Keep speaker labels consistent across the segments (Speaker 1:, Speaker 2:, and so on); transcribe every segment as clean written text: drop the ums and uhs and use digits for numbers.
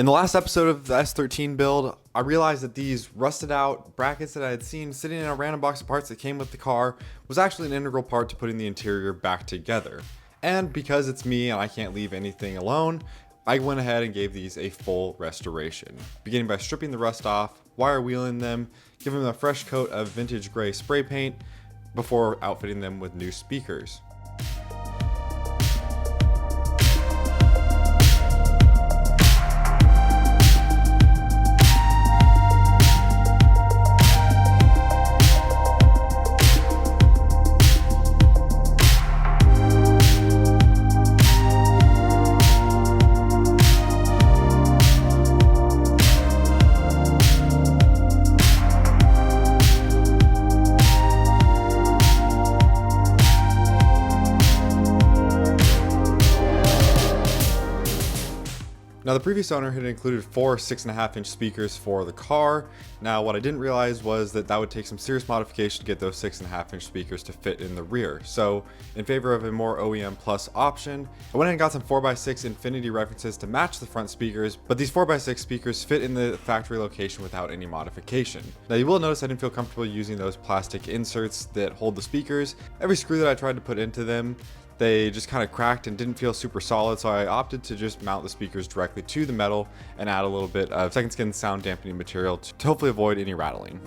Speaker 1: In the last episode of the S13 build, I realized that these rusted out brackets that I had seen sitting in a random box of parts that came with the car was actually an integral part to putting the interior back together. And because it's me and I can't leave anything alone, I went ahead and gave these a full restoration, beginning by stripping the rust off, wire wheeling them, giving them a fresh coat of vintage gray spray paint before outfitting them with new speakers. Now, the previous owner had included four 6.5-inch speakers for the car. Now, what I didn't realize was that would take some serious modification to get those 6.5-inch speakers to fit in the rear. So, in favor of a more OEM plus option, I went ahead and got some 4x6 Infinity references to match the front speakers, but these 4x6 speakers fit in the factory location without any modification. Now, you will notice I didn't feel comfortable using those plastic inserts that hold the speakers. Every screw that I tried to put into them, they just kind of cracked and didn't feel super solid, so I opted to just mount the speakers directly to the metal and add a little bit of second skin sound dampening material to hopefully avoid any rattling.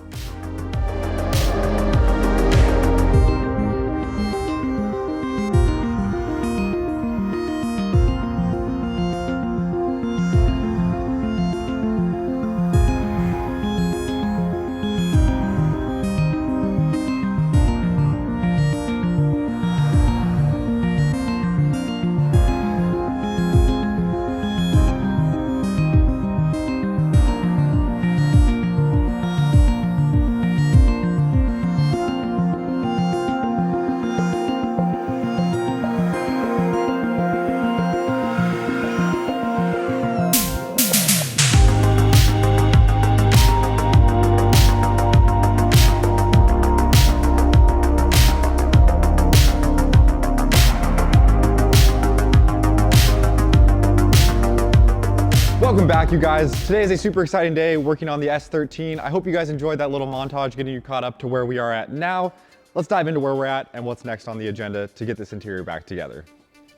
Speaker 1: Welcome back, you guys. Today is a super exciting day working on the S13. I hope you guys enjoyed that little montage getting you caught up to where we are at now. Let's dive into where we're at and what's next on the agenda to get this interior back together.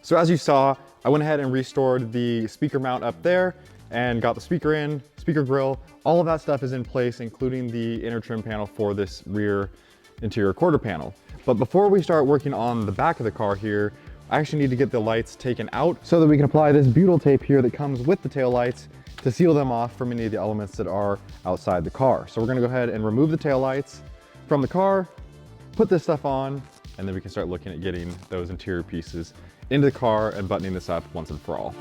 Speaker 1: So as you saw, I went ahead and restored the speaker mount up there and got the speaker in, speaker grill. All of that stuff is in place, including the inner trim panel for this rear interior quarter panel. But before we start working on the back of the car here, I actually need to get the lights taken out so that we can apply this butyl tape here that comes with the tail lights to seal them off from any of the elements that are outside the car. So we're gonna go ahead and remove the tail lights from the car, put this stuff on, and then we can start looking at getting those interior pieces into the car and buttoning this up once and for all.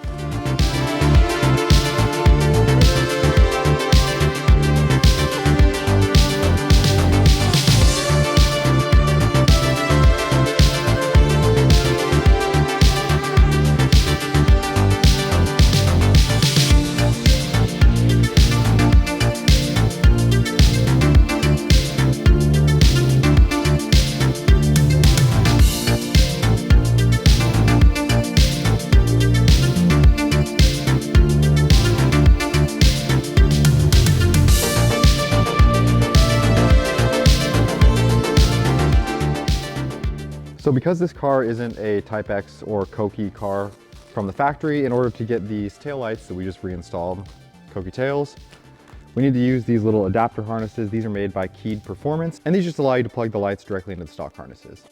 Speaker 1: So because this car isn't a Type X or Koki car from the factory, in order to get these taillights that we just reinstalled, Koki tails, we need to use these little adapter harnesses. These are made by Keyed Performance, and these just allow you to plug the lights directly into the stock harnesses.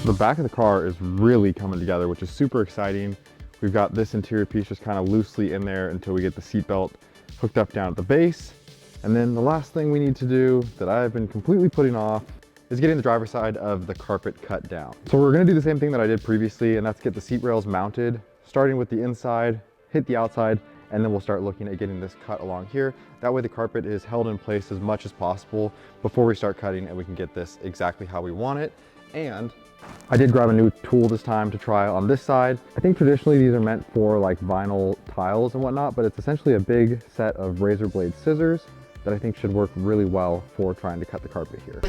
Speaker 1: The back of the car is really coming together, which is super exciting. We've got this interior piece just kind of loosely in there until we get the seat belt hooked up down at the base. And then the last thing we need to do that I've been completely putting off is getting the driver's side of the carpet cut down. So we're gonna do the same thing that I did previously, and that's get the seat rails mounted, starting with the inside, hit the outside, and then we'll start looking at getting this cut along here. That way the carpet is held in place as much as possible before we start cutting, and we can get this exactly how we want it. And I did grab a new tool this time to try on this side. I think traditionally these are meant for like vinyl tiles and whatnot, but it's essentially a big set of razor blade scissors that I think should work really well for trying to cut the carpet here.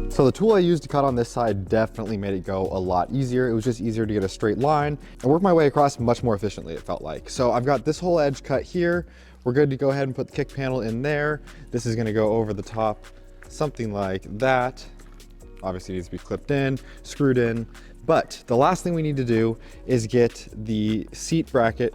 Speaker 1: So the tool I used to cut on this side definitely made it go a lot easier. It was just easier to get a straight line and work my way across much more efficiently, it felt like. So I've got this whole edge cut here. We're good to go ahead and put the kick panel in there. This is gonna go over the top, something like that. Obviously it needs to be clipped in, screwed in. But the last thing we need to do is get the seat bracket.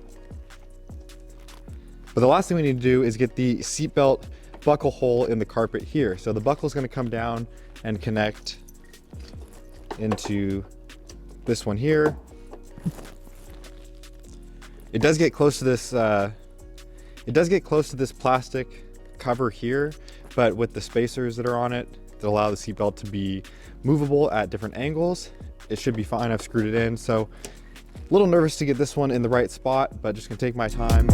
Speaker 1: But the last thing we need to do is get the seatbelt buckle hole in the carpet here. So the buckle is gonna come down and connect into this one here. It does get close to this plastic cover here, but with the spacers that are on it that allow the seatbelt to be movable at different angles, it should be fine. I've screwed it in, so a little nervous to get this one in the right spot, but just gonna take my time.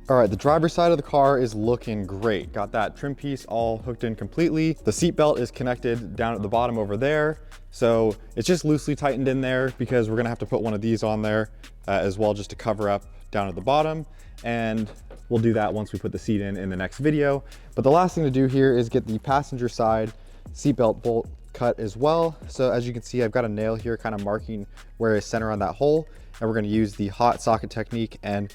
Speaker 1: All right, the driver's side of the car is looking great. Got that trim piece all hooked in completely. The seat belt is connected down at the bottom over there. So it's just loosely tightened in there because we're gonna have to put one of these on there as well, just to cover up down at the bottom. And we'll do that once we put the seat in the next video. But the last thing to do here is get the passenger side seat belt bolt cut as well. So as you can see, I've got a nail here kind of marking where is center on that hole. And we're gonna use the hot socket technique and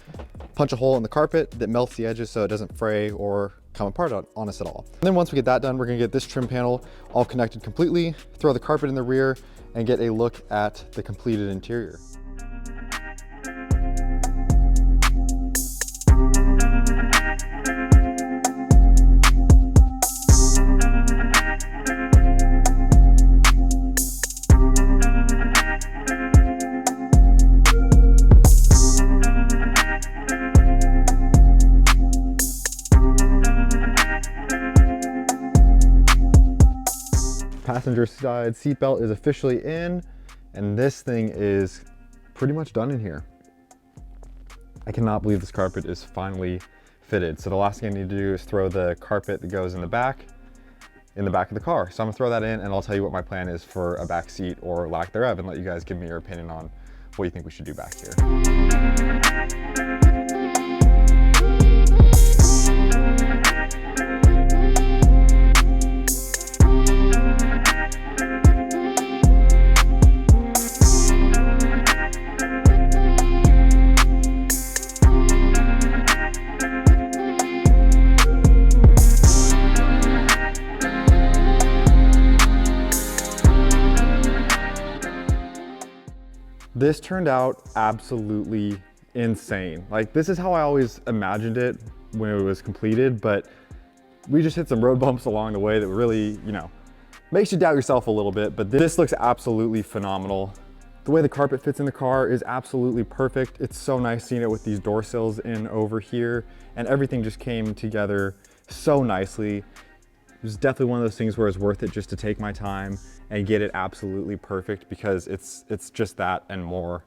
Speaker 1: punch a hole in the carpet that melts the edges so it doesn't fray or come apart on us at all. And then once we get that done, we're gonna get this trim panel all connected completely, throw the carpet in the rear, and get a look at the completed interior. Passenger side seatbelt is officially in, and this thing is pretty much done in here. I cannot believe this carpet is finally fitted. So the last thing I need to do is throw the carpet that goes in the back of the car. So I'm gonna throw that in, and I'll tell you what my plan is for a back seat or lack thereof, and let you guys give me your opinion on what you think we should do back here. This turned out absolutely insane. Like, this is how I always imagined it when it was completed, but we just hit some road bumps along the way that really, you know, makes you doubt yourself a little bit, but this looks absolutely phenomenal. The way the carpet fits in the car is absolutely perfect. It's so nice seeing it with these door sills in over here, and everything just came together so nicely. It was definitely one of those things where it's worth it just to take my time and get it absolutely perfect, because it's just that and more.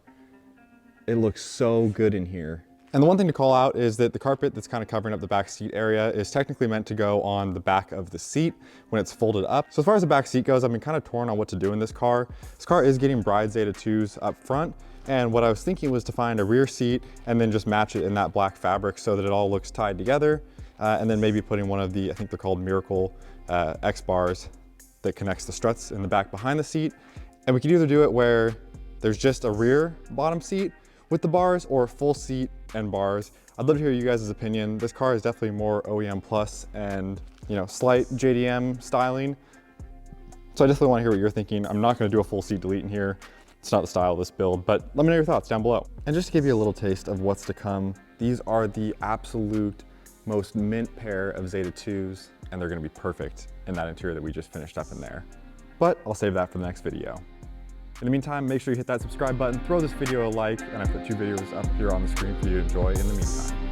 Speaker 1: It looks so good in here. And the one thing to call out is that the carpet that's kind of covering up the back seat area is technically meant to go on the back of the seat when it's folded up. So as far as the back seat goes, I've been kind of torn on what to do in this car. This car is getting Bride Zeta 2s up front. And what I was thinking was to find a rear seat and then just match it in that black fabric so that it all looks tied together. And then maybe putting one of the, I think they're called Miracle X bars that connects the struts in the back behind the seat. And we could either do it where there's just a rear bottom seat with the bars or a full seat and bars. I'd love to hear you guys' opinion. This car is definitely more OEM plus and, you know, slight JDM styling. So I definitely want to hear what you're thinking. I'm not going to do a full seat delete in here. It's not the style of this build, but let me know your thoughts down below. And just to give you a little taste of what's to come, these are the absolute most mint pair of Zeta 2s, and they're going to be perfect in that interior that we just finished up in there. But I'll save that for the next video. In the meantime, make sure you hit that subscribe button, throw this video a like, and I put 2 videos up here on the screen for you to enjoy in the meantime.